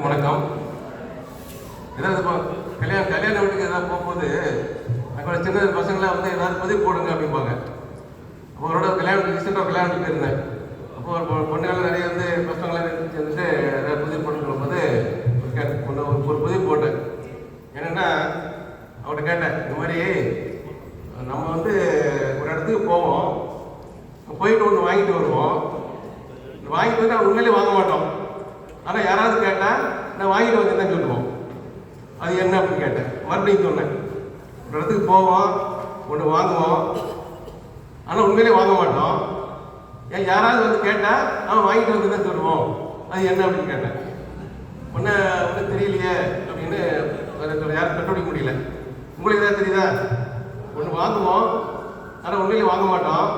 வணக்கம். ஏதாவது இப்போ கல்யாண வீட்டுக்கு ஏதாவது போகும்போது அங்கே சின்ன பசங்களாம் வந்து ஏதாவது பதிவு போடுங்க அப்படிம்பாங்க. அப்போ அவரோட ரீசெண்டாக கல்யாணத்துக்கு போயிருந்தேன். அப்போ ஒரு பொண்ணுகள் நிறைய வந்து பசங்களாம் சேர்ந்துட்டு ஏதாவது பதிவு போட்டுக்கும் போது ஒரு பதிவு போட்டேன். என்னென்னா அவர்கிட்ட கேட்டேன், இந்த மாதிரி நம்ம வந்து ஒரு இடத்துக்கு போவோம், போயிட்டு ஒன்று வாங்கிட்டு வருவோம். வாங்கிட்டு வந்து அவன் உண்மையிலே வாங்க மாட்டோம். ஆனால் யாராவது கேட்டால் நான் வாங்கிட்டு வந்தேன்னு சொல்லுவோம். அது என்ன அப்படின்னு கேட்டேன். மறுபடியும் சொன்னேன், ஒரு இடத்துக்கு போவோம், ஒன்று வாங்குவோம், ஆனால் உண்மையிலே வாங்க மாட்டோம். ஏன் யாராவது வந்து கேட்டால் அவன் வாங்கிட்டு வந்தேன்னு சொல்லுவோம். அது என்ன அப்படின்னு கேட்டேன். ஒன்றும் தெரியலையே அப்படின்னு யாரும் கண்டுபிடிக்க முடியல. உங்களுக்கு ஏதாவது தெரியுதா? ஒன்று வாங்குவோம், ஆனால் உண்மையிலே வாங்க மாட்டோம்,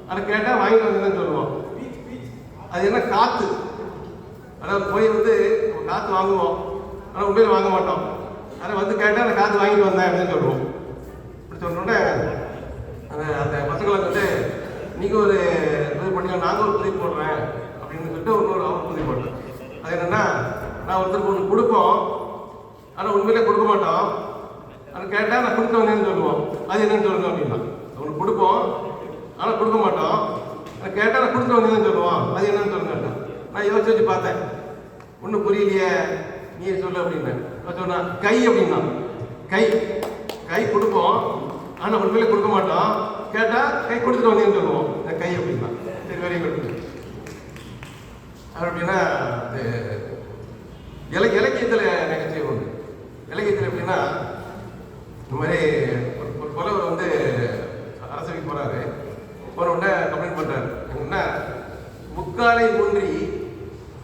ஆனால் கேட்டால் வாங்கிட்டு வந்தேன்னு சொல்லுவோம். அது என்ன? காற்று. அதாவது போய் வந்து காற்று வாங்குவோம், ஆனால் உண்மையில வாங்க மாட்டோம். ஆனால் வந்து கேட்டால் அந்த காற்று வாங்கிட்டு வந்தேன் அப்படின்னு சொல்லுவோம். இப்படி சொன்னோடனே அந்த பசங்களை வந்து நீங்கள் ஒரு பதிவு பண்ணீங்க, நாங்கள் ஒரு பதிவு போடுறேன் அப்படின்னு சொல்லிட்டு அவர் பதிவு போட்டேன். அது என்னென்னா, நான் ஒருத்தருக்கு ஒன்று கொடுப்போம், ஆனால் உண்மையிலே கொடுக்க மாட்டோம், ஆனால் கேட்டால் நான் கொடுக்க வந்தேன்னு சொல்லுவோம். அது என்னன்னு சொல்லுங்க அப்படின்னா, ஒன்று கொடுப்போம் ஆனால் கொடுக்க மாட்டோம், ஆனால் கேட்டால் நான் கொடுக்க வந்தேன்னு சொல்லுவோம். அது என்னன்னு சொல்லுங்க. நான் யோசிச்சு வச்சு பார்த்தேன், ஒன்றும் புரியலையே, நீ சொல்லு அப்படின்னு சொன்னா. கை அப்படின்னா, கை கொடுப்போம் ஆனால் உண்மையிலே கொடுக்க மாட்டோம், கேட்டால் கை கொடுத்துட்டு வந்தேன்னு சொல்லுவோம். கை அப்படின்னா சரி, வெரி குட். அப்படின்னா இலக்கியத்தில் நிகழ்ச்சி உண்டு. இலக்கியத்தில் எப்படின்னா, இந்த மாதிரி ஒரு புலவர் வந்து அரசவைக்கு போகிறாரு. போன உடனே கம்ப்ளைண்ட் பண்ணுறாரு. என்னன்னா, முக்காலை ஊன்றி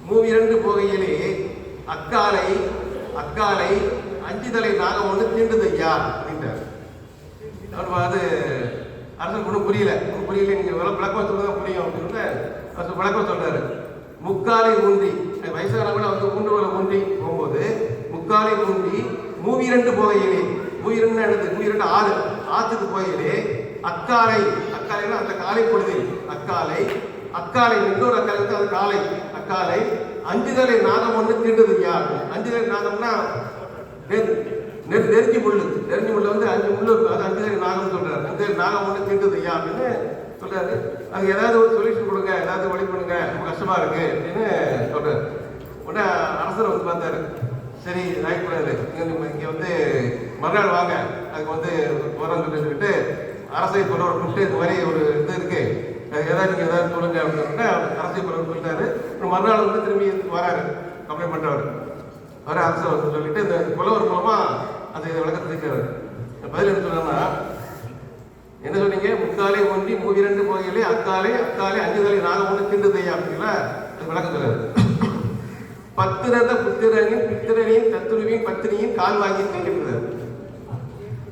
மூவிரண்டு போகையிலே அக்காலை அஞ்சுதலை நாகம் ஒன்று தீண்டுது ஐயா அப்படின்ட்டார். அவர் அது அரசனுக்கு ஒன்றும் புரியல. நீங்கள் விளக்கம் சொல்லுதான் புரியும் அப்படின்னு அரசு விளக்கம் சொல்றாரு. முக்காலை ஊன்றி, வயசானவங்கள வந்து ஊன்றி போகும்போது முக்காலை ஊன்றி மூவிரண்டு போகையிலே, மூவிரண்டு ஆற்றுக்கு போகையிலே அக்காலைன்னா அந்த காலை பொழுது அக்காலை இன்னொரு அக்காலை வந்து அது அக்காலை அஞ்சுதலை நாகம் ஒன்று தீண்டுது ஐயா. அஞ்சுதலை நாகம்னா நெருஞ்சி முள்ளு வந்து 5 முள்ளு இருக்கு. அது அஞ்சுதலை நாகம் சொல்றாரு. அஞ்சுதலை நாகம் ஒன்று தீண்டுது ஐயா அப்படின்னு சொல்றாரு. அது ஏதாவது ஒரு சொல்யூஷன் கொடுங்க, ஏதாவது வழி பண்ணுங்க, ரொம்ப கஷ்டமா இருக்கு அப்படின்னு சொல்றாரு. உடனே அரசர் வந்து பார்த்தாரு, சரி ஆகிக்கூடாது, இங்கே வந்து மறுநாள் வாங்க, அதுக்கு வந்து உரம் சொல்லிட்டு அரசை புலவர் கூப்பிட்டு இந்த மாதிரி ஒரு இது இருக்கு, ஏதாவது சொல்லுங்க அப்படின்னு அரசை புலவர் சொல்லிட்டாரு. மறுநாள் வந்து திரும்பி வராரு, கம்ப்ளைண்ட் பண்றவர் வர அரசை வந்து சொல்லிட்டு இந்த புலவர் மூலமா அந்த விளக்கத்தை இருக்கிறாரு. பதில் என்ன சொல்லணும்னா, என்ன சொன்னீங்க? முக்காலை ஒன்றி மூவிரண்டு போகையிலே அக்காலை அஞ்சுதலை நாகம் ஒன்று தீண்டுதையா அப்படிங்களா? அது விளக்கம் சொல்றாரு. 10 ரத புத்திரனின் தத்துருவின் பத்தினியின் கால் வாங்கி இருக்கிறார்.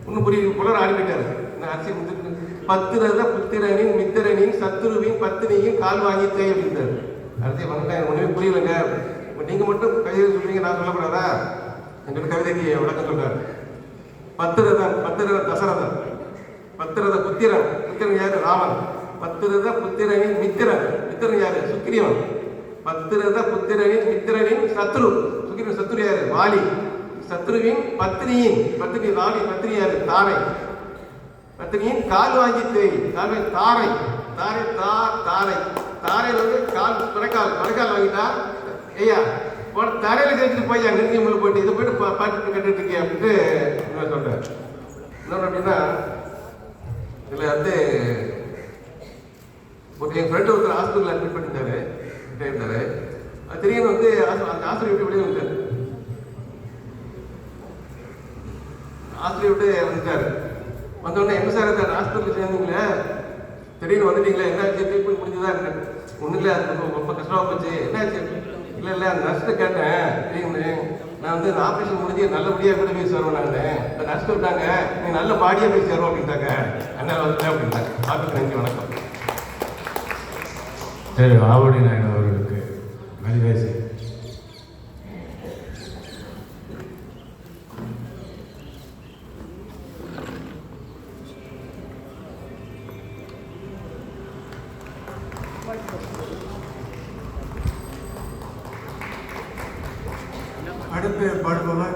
ஒன்னும் புரியுது, புலர் ஆடிவிட்டாரு. 10 ரத புத்திரனின் மித்திரனின் சத்துருவின் பத்தினியின் கால் வாங்கி தேய் அப்படின்றாரு. அடுத்து வந்துட்டேன், ஒண்ணுமே புரியலங்க. நீங்க மட்டும் கவிதை சொல்றீங்க, நான் சொல்லக்கூடாதா? எங்களுக்கு கவிதைக்கு விளக்கம் சொல்றாரு. 10 ரத தசரதன், 10 ரத புத்திரன் யாரு? ராமன். 10 ரத புத்திரனின் மித்திரன் யாரு? சுக்கிரீவன். 10 ரத புத்திரனின் மித்திரனின் சுக்கிரீவன் சத்ரு யாரு? வாலி. சத்ருவின் பத்னி யாரு? தாரை. பத்னியின் கால் வாங்கி தேய், தாரை வந்து துணைக்கால் வாங்கிட்டா ஐயா தரையில சேர்த்துட்டு போய் அங்கே முள்ள போயிட்டு இதை போயிட்டு பாட்டு கேட்டுட்டு இருக்கேன் அப்படின்ட்டு சொல்றேன். இன்னொன்று அப்படின்னா, இதில் வந்து என் ஃப்ரெண்டு ஒருத்தர் ஹாஸ்பிட்டலில் அட்மிட் பண்ணிட்டாரு. அது திடீர்னு வந்து அந்த ஆசிரியர் விட்டு வெளியே வந்துட்டார். ஆசிரியர் விட்டு வந்துட்டாரு. வந்தோடனே என்ன சார் அந்த ஹாஸ்பிட்டலில் சேர்ந்தீங்களே, திடீர்னு வந்துட்டீங்களே, என்ன ட்ரீட்மெண்ட் முடிஞ்சதா? ஒன்றும் இல்லை, அது ரொம்ப கஷ்டமாக போச்சு. என்னாச்சு? இல்லை அந்த நர்ஸ்ட்டு கேட்டேன், திடீர்னு நான் வந்து ஆப்ரேஷன் முடிஞ்சு நல்லபடியாக கூட போய் சேருவேன். அந்த நர்ஸ் சொல்லிட்டாங்க, நீ நல்ல பாடியாக போய் சேருவோம் அப்படின்ட்டாங்க. அதனால் வந்துட்டேன் அப்படின்ட்டாங்க. ஆஃபீஸ் நன்றி, வணக்கம். சரி, ஆவடி நாயன் அவர்களுக்கு மதிவேசி. அடுத்து பாடுபவர்